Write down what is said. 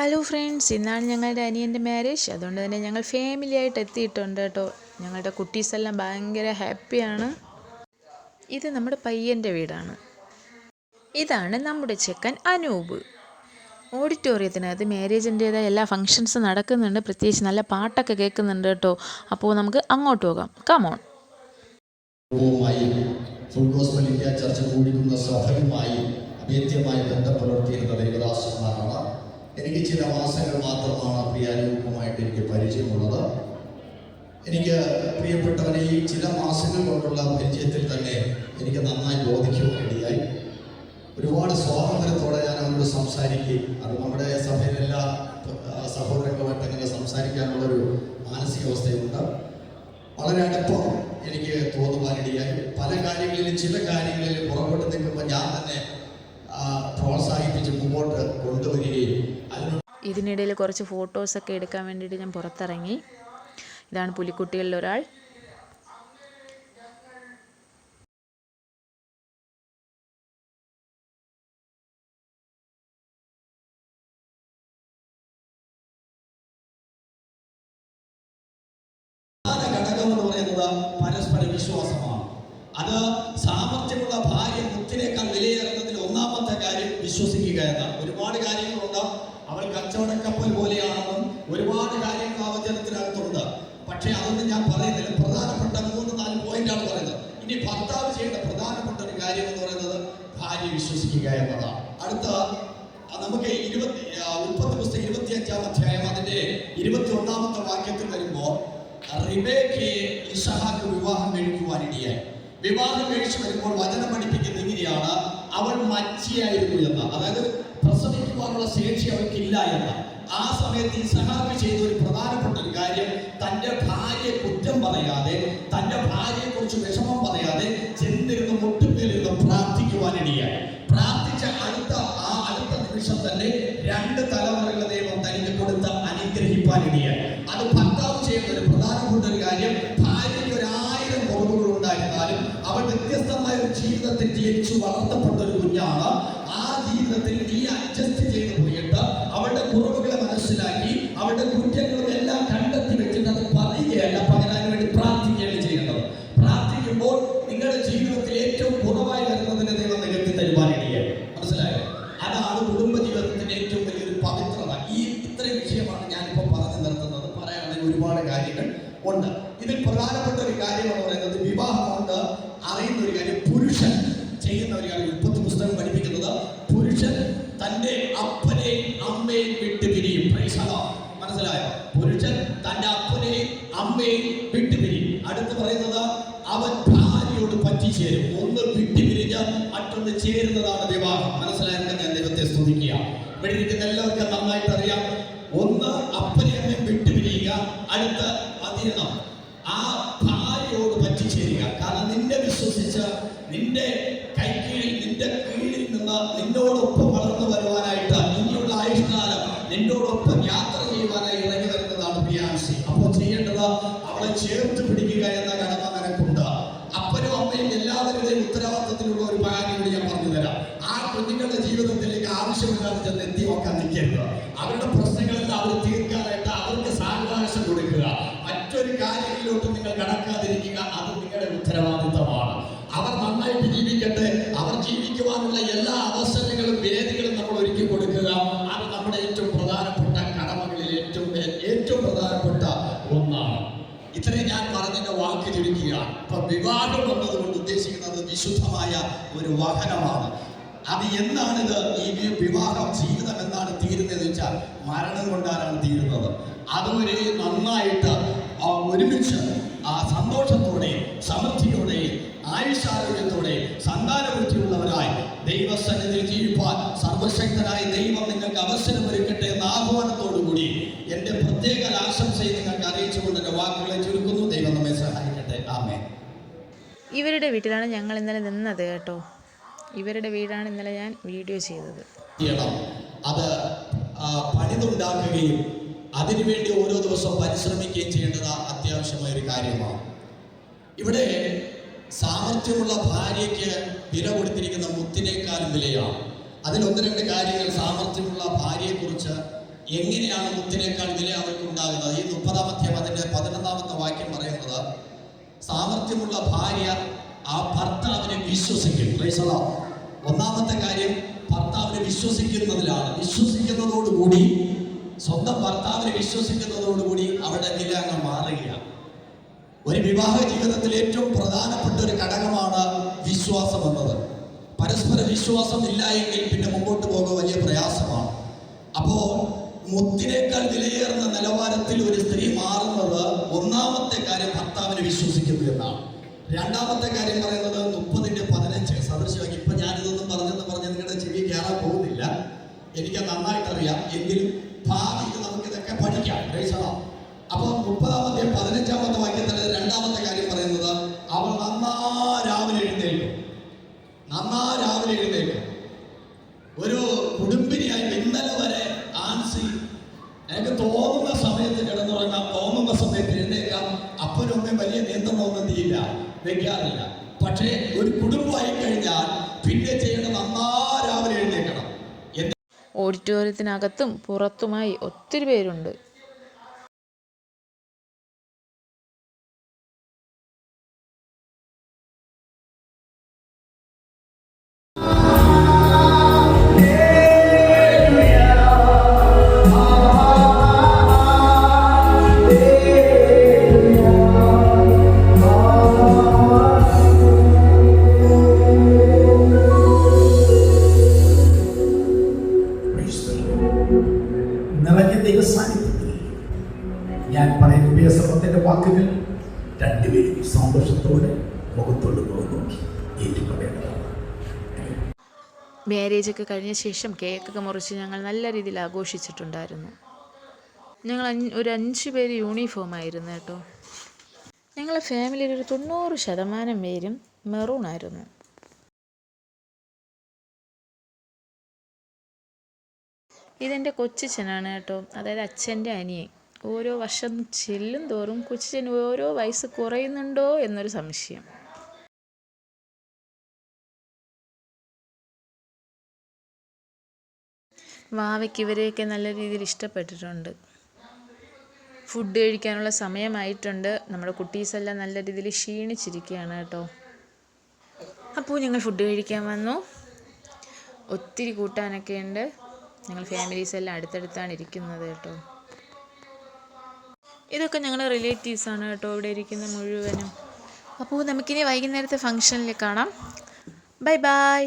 Hello friends, ഇന്നാണ് ഞങ്ങളുടെ അനിയൻ്റെ മാരേജ്. അതുകൊണ്ട് തന്നെ ഞങ്ങൾ ഫാമിലിയായിട്ട് എത്തിയിട്ടുണ്ട് കേട്ടോ. ഞങ്ങളുടെ കുട്ടീസെല്ലാം ഭയങ്കര ഹാപ്പിയാണ്. ഇത് നമ്മുടെ പയ്യൻ്റെ വീടാണ്. ഇതാണ് നമ്മുടെ ചെക്കൻ അനൂപ്. ഓഡിറ്റോറിയത്തിനകത്ത് മാരേജിൻ്റേതായ എല്ലാ ഫങ്ഷൻസും നടക്കുന്നുണ്ട്. പ്രത്യേകിച്ച് നല്ല പാട്ടൊക്കെ കേൾക്കുന്നുണ്ട് കേട്ടോ. അപ്പോൾ നമുക്ക് അങ്ങോട്ട് പോകാം. കമോൺ. ചർച്ച കൂടിക്കുന്ന സഭയുമായി അഭേദ്യമായി ബന്ധം പുലർത്തിയിരുന്ന ദേവദാസന്മാരാണ്. എനിക്ക് ചില മാസങ്ങൾ മാത്രമാണ് പ്രിയാരൂപമായിട്ട് എനിക്ക് പരിചയമുള്ളത്. എനിക്ക് പ്രിയപ്പെട്ടവനെ ഈ ചില മാസങ്ങൾ കൊണ്ടുള്ള പരിചയത്തിൽ തന്നെ എനിക്ക് നന്നായി ബോധിക്കുവാനിടയായി. ഒരുപാട് സ്വാതന്ത്ര്യത്തോടെ ഞാൻ അവരോട് സംസാരിക്കുകയും അത് നമ്മുടെ സഭയിലെല്ലാ സഹോദരങ്ങളുമായിട്ട് അങ്ങനെ സംസാരിക്കാനുള്ളൊരു മാനസികാവസ്ഥയുണ്ട്. വളരെ അടുപ്പം എനിക്ക് തോന്നുവാനിടയായി. പല കാര്യങ്ങളിലും ചില കാര്യങ്ങളിൽ പുറപ്പെട്ട് നിൽക്കുമ്പോൾ ഞാൻ തന്നെ പ്രോത്സാഹിപ്പിച്ച് മുമ്പോട്ട് കൊണ്ടുവരികയും ഇതിനിടയിൽ കുറച്ച് ഫോട്ടോസൊക്കെ എടുക്കാൻ വേണ്ടിയിട്ട് ഞാൻ പുറത്തിറങ്ങി. ഇതാണ് പുലിക്കുട്ടികളിൽ ഒരാൾ. ഘടകം എന്ന് പറയുന്നത് പരസ്പര വിശ്വാസമാണ്. അത് സാമർത്ഥ്യമുള്ള ഭാര്യ മുത്തിനേക്കാൾ വിലയേറുന്നതിൽ ഒന്നാമത്തെ കാര്യം വിശ്വസിക്കുക എന്നാണ്. ഒരുപാട് കാര്യങ്ങളുണ്ട്. അവൾ കച്ചവടക്കപ്പൽ പോലെയാണെന്നും ഒരുപാട് കാര്യങ്ങൾ ആ വചനത്തിനകത്തുണ്ട്. പക്ഷെ അതൊന്നും ഞാൻ പറയുന്നില്ല. പ്രധാനപ്പെട്ട 3-4 പോയിന്റാണ് പറയുന്നത്. ഇനി ഭർത്താവ് ചെയ്യേണ്ട പ്രധാനപ്പെട്ട ഒരു കാര്യം എന്ന് പറയുന്നത് ഭാര്യ വിശ്വസിക്കുക എന്നതാണ്. അടുത്ത നമുക്ക് ഉൽപ്പത്തി പുസ്തകം 25-ാം അധ്യായം അതിന്റെ 21-ാമത്തെ വാക്യത്തിൽ വരുമ്പോൾ റിബേക്കയെ ഇസഹാക്ക് വിവാഹം കഴിക്കുവാനിടയായി. വിവാഹം കഴിച്ചു വരുമ്പോൾ വചനം പഠിപ്പിക്കുന്നത് ഇങ്ങനെയാണ്: അവൾ മച്ചിയായിരുന്നു എന്ന്, അതായത് പ്രസവിക്കുവാനുള്ള ശേഷി അവൾക്കില്ല എന്ന്. ആ സമയത്ത് ഇസഹാക്ക് ചെയ്ത ഒരു പ്രധാനപ്പെട്ട ഒരു കാര്യം, തന്റെ ഭാര്യയെ കുറ്റം പറയാതെ, തന്റെ ഭാര്യയെ കുറിച്ച് വിഷമം പറയാതെ ചെന്നിരുന്ന് മുട്ടുമേലിരുന്ന് പ്രാർത്ഥിക്കുവാനിടയായി. പ്രാർത്ഥിച്ച അടുത്ത നിമിഷം തന്നെ 2 തലമുറകളെ ദൈവം തനിക്ക് കൊടുത്ത് അനുഗ്രഹിക്കാനിടയായി. അത് ഭർത്താവ് ചെയ്യുന്ന ഒരു പ്രധാനപ്പെട്ട ഒരു കാര്യം. ഭാര്യയ്ക്ക് 1000 കുറവുകൾ ഉണ്ടായിരുന്നാലും അവൾ വ്യത്യസ്തമായ ഒരു ജീവിതത്തിൽ ജനിച്ചു വളർത്തപ്പെട്ട ഒരു കുഞ്ഞാണ്. ആ ജീവിതത്തിൽ നീ അഡ്ജസ്റ്റ് ചെയ്ത് പോയിട്ട് അവളുടെ കുറവുകളെ മനസ്സിലാക്കി അവളുടെ കുറ്റങ്ങളും എല്ലാം കണ്ടെത്തി വെച്ചിട്ട് അത് പറയുകയല്ല, പകരാൻ വേണ്ടി പ്രാർത്ഥിക്കുകയാണ് ചെയ്യേണ്ടത്. പ്രാർത്ഥിക്കുമ്പോൾ നിങ്ങളുടെ ജീവിതത്തിൽ ഏറ്റവും കുറവായി വരുന്നതിനെ ദൈവം നികത്തി തരുവാനിടയായി. മനസ്സിലായോ? അതാണ് കുടുംബജീവിതത്തിന്റെ ഏറ്റവും വലിയൊരു പവിത്രത. ഇത്രയും വിഷയമാണ് ഞാനിപ്പോൾ പറഞ്ഞു നിർത്തുന്നത്. പറയാണെങ്കിൽ ഒരുപാട് കാര്യങ്ങൾ ഉണ്ട്. ഇതിൽ പ്രധാനപ്പെട്ട ഒരു കാര്യം എന്ന് പറയുന്നത് വിവാഹം കൊണ്ട് അറിയുന്ന ഒരു കാര്യം, പുരുഷൻ ചെയ്യുന്ന ഒരു കാര്യം. ഉൽപ്പത്തി പുസ്തകം പഠിപ്പിക്കുന്നത് പുരുഷൻ തന്റെ അപ്പനെയും അമ്മയും വിട്ടുപിരിയും. മനസ്സിലായോ? പുരുഷൻ തന്റെ അപ്പനെയും അമ്മയും വിട്ടുപിരിയും. അടുത്ത് പറയുന്നത് അവൻ ഭാര്യയോട് പറ്റിച്ചേരും. ഒന്ന് വിട്ടുപിരിഞ്ഞ് മറ്റൊന്ന് ചേരുന്നതാണ് വിവാഹം. മനസ്സിലായെന്ന് ഞാൻ ദൈവത്തെ സ്തുതിക്കുക. ഇവിടെ ഇരിക്കുന്ന എല്ലാവർക്കും നന്നായിട്ട് അറിയാം. ഒന്ന് അപ്പനെയും അമ്മയും വിട്ടുപിരിയുക, അടുത്ത അതിരണം ആ ഭാര്യയോട് പറ്റിച്ചേരുക. കാരണം നിന്നെ വിശ്വസിച്ച് നിന്റെ കീഴിൽ നിന്ന് നിന്നോടൊപ്പം വളർന്നു വരുവാനായിട്ട് ഇനിയുള്ള ആയുഷ്കാലം നിന്നോടൊപ്പം യാത്ര ചെയ്യുവാനായി ഇറങ്ങി വരുന്നതാണ് ഫിയാൻസി. അപ്പോൾ ചെയ്യേണ്ടത് അവളെ ചേർത്ത് പിടിക്കുക എന്ന കടമ നിനക്കുണ്ട്. അപ്പനും അമ്മയും എല്ലാവരുടെയും ഉത്തരവാദിത്തത്തിലുള്ള ഒരു ഭാര്യയോട് ഞാൻ പറഞ്ഞു തരാം. ആ കുഞ്ഞുങ്ങളുടെ ജീവിതത്തിലേക്ക് ആവശ്യമില്ലാതെ ചെന്ന് എത്തി നോക്കാൻ നിൽക്കരുത്. അവരുടെ പ്രശ്നങ്ങളെല്ലാം അവർ തീർക്കാനായിട്ട് അവർക്ക് സാവകാശം കൊടുക്കുക. മറ്റൊരു കാര്യങ്ങളിലോട്ട് നിങ്ങൾ കടക്കാതിരിക്കുക. അത് നിങ്ങളുടെ ഉത്തരവാദിത്തമാണ്. അവർ നന്നായിട്ട് ജീവിക്കട്ടെ. അവർ ജീവിക്കുവാനുള്ള എല്ലാ അവസരങ്ങളും വേദികളും നമ്മൾ ഒരുക്കി കൊടുക്കുക. അത് നമ്മുടെ ഏറ്റവും പ്രധാനപ്പെട്ട കടമകളിൽ ഏറ്റവും പ്രധാനപ്പെട്ട ഒന്നാണ്. ഇത്രയും ഞാൻ പറഞ്ഞതിന്റെ വാക്ക് ചുരുക്കുക. ഇപ്പൊ വിവാഹം എന്നതുകൊണ്ട് ഉദ്ദേശിക്കുന്നത് വിശുദ്ധമായ ഒരു വാഹനമാണ്. അത് എന്നാണിത് ഈ വിവാഹ ജീവിതം എന്നാണ് തീരുന്നത് വെച്ചാൽ മരണം കൊണ്ടാണ് തീരുന്നത്. അതുവരെ നന്നായിട്ട് ഒരുമിച്ച് സന്തോഷത്തോടെ സമൃദ്ധിയോടെ ആയുഷ്ആരോഗ്യത്തോടെ സന്താനവൃത്തിയുള്ളവരായി ദൈവസന്നിധിയിൽ ജീവിപ്പാൻ സർവശക്തനായ ദൈവം നിങ്ങൾക്ക് അവസരമൊരുക്കട്ടെ എന്ന ആഹ്വാനത്തോടുകൂടി എൻ്റെ പ്രത്യേക ആശംസയെ നിങ്ങൾക്ക് അറിയിച്ചുകൊണ്ട് എൻ്റെ വാക്കുകളെ ചുരുക്കുന്നു. ദൈവം നമ്മെ സഹായിക്കട്ടെ. ആമേൻ. ഇവരുടെ വീട്ടിലാണ് ഞങ്ങൾ ഇന്നലെ നിന്നത് കേട്ടോ. ഇവരുടെ വീടാണ് ഇന്നലെ ഞാൻ വീഡിയോ ചെയ്തത്. അത് പണിതുണ്ടാക്കുകയും അതിനുവേണ്ടി ഓരോ ദിവസവും പരിശ്രമിക്കുകയും ചെയ്യേണ്ടത് അത്യാവശ്യമായ ഒരു കാര്യമാണ്. ഇവിടെ സാമർത്ഥ്യമുള്ള ഭാര്യയ്ക്ക് വില കൊടുത്തിരിക്കുന്ന മുത്തിനേക്കാളും വിലയാണ്. അതിൽ 1-2 കാര്യങ്ങൾ സാമർത്ഥ്യമുള്ള ഭാര്യയെക്കുറിച്ച് എങ്ങനെയാണ് മുത്തിനേക്കാൾ വില അവർക്ക് ഉണ്ടാകുന്നത്? ഈ 30-ാം അധ്യായം അതിന്റെ 11-ാമത്തെ വാക്യം പറയുന്നത്, സാമർഥ്യമുള്ള ഭാര്യ ആ ഭർത്താവിനെ വിശ്വസിക്കും. ഒന്നാമത്തെ കാര്യം ഭർത്താവിനെ വിശ്വസിക്കുന്നതിലാണ്. വിശ്വസിക്കുന്നതോടുകൂടി, സ്വന്തം ഭർത്താവിനെ വിശ്വസിക്കുന്നതോടുകൂടി അവരുടെ വില അങ്ങ് മാറുകയാണ്. ഒരു വിവാഹ ജീവിതത്തിൽ ഏറ്റവും പ്രധാനപ്പെട്ട ഒരു ഘടകമാണ് വിശ്വാസം എന്നത്. പരസ്പര വിശ്വാസം ഇല്ല എങ്കിൽ പിന്നെ മുമ്പോട്ട് പോകുക വലിയ പ്രയാസമാണ്. അപ്പോൾ മുത്തിനേക്കാൾ വിലയേറുന്ന നിലവാരത്തിൽ ഒരു സ്ത്രീ മാറുന്നത് ഒന്നാമത്തെ കാര്യം ഭർത്താവിനെ വിശ്വസിക്കുന്നു എന്നാണ്. രണ്ടാമത്തെ കാര്യം പറയുന്നത് 30-15 സദൃശമായി. ഇപ്പൊ ഞാനിതൊന്നും പറഞ്ഞ് നിങ്ങളുടെ ചെവി കയറാൻ പോകുന്നില്ല, എനിക്ക് നന്നായിട്ടറിയാം. എങ്കിലും ഭാവിയിൽ നമുക്കിതൊക്കെ പഠിക്കാം. അപ്പൊ 30-ാമത്തെ 15-ാമത്തെ വാക്യത്തിൽ രണ്ടാമത്തെ കാര്യം പറയുന്നത്, അവൾ രാവിലെ എഴുന്നേൽക്കും. ഒരു കുടുംബിനിയായി ഇന്നലെ വരെ ആൻസി എനിക്ക് തോന്നുന്ന സമയത്ത് കിടന്നുറങ്ങാം, തോന്നുന്ന സമയത്ത് എഴുന്നേൽക്കാം. അപ്പനും വലിയ നിയന്ത്രണമൊന്നും വെക്കാറില്ല. പക്ഷേ ഒരു കുടുംബമായി കഴിഞ്ഞാൽ പിന്നെ ചെയ്യണം രാവിലെ എഴുന്നേൽക്കണം. ഓഡിറ്റോറിയത്തിനകത്തും പുറത്തുമായി ഒത്തിരി പേരുണ്ട്. നിറഞ്ഞ ദൈവസാന്നിധ്യത്തിൽ ഞാൻ പറയുന്ന ഉപയോഗത്തിന്റെ വാക്കുകൾ രണ്ടുപേരും സന്തോഷത്തോടെ മുഖത്തോട് നോക്കി ഏറ്റുപറയേണ്ടതാണ്. മാരേജൊക്കെ കഴിഞ്ഞ ശേഷം കേക്കൊക്കെ മുറിച്ച് ഞങ്ങൾ നല്ല രീതിയിൽ ആഘോഷിച്ചിട്ടുണ്ടായിരുന്നു. ഞങ്ങൾ ഒരു 5 പേര് യൂണിഫോം ആയിരുന്നു കേട്ടോ. ഞങ്ങളുടെ ഫാമിലിയിൽ ഒരു 90% പേരും മെറൂൺ ആയിരുന്നു. ഇതെൻ്റെ കൊച്ചച്ഛനാണ് കേട്ടോ, അതായത് അച്ഛൻ്റെ അനിയൻ. ഓരോ വർഷം ചെല്ലും തോറും കൊച്ചച്ഛന് ഓരോ വയസ്സ് കുറയുന്നുണ്ടോ എന്നൊരു സംശയം. വാവയ്ക്ക് ഇവരെയൊക്കെ നല്ല രീതിയിൽ ഇഷ്ടപ്പെട്ടിട്ടുണ്ട്. ഫുഡ് കഴിക്കാനുള്ള സമയമായിട്ടുണ്ട്. നമ്മുടെ കുട്ടീസെല്ലാം നല്ല രീതിയിൽ ക്ഷീണിച്ചിരിക്കുകയാണ് കേട്ടോ. അപ്പോൾ ഞങ്ങൾ ഫുഡ് കഴിക്കാൻ വന്നു. ഒത്തിരി കൂട്ടാനൊക്കെ ഉണ്ട്. ഞങ്ങൾ ഫാമിലീസ് എല്ലാം അടുത്തടുത്താണ് ഇരിക്കുന്നത് കേട്ടോ. ഇതൊക്കെ ഞങ്ങളുടെ റിലേറ്റീവ്സാണ് കേട്ടോ ഇവിടെ ഇരിക്കുന്ന മുഴുവനും. അപ്പോൾ നമുക്കിനി വൈകുന്നേരത്തെ ഫംഗ്ഷനിൽ കാണാം. Bye bye.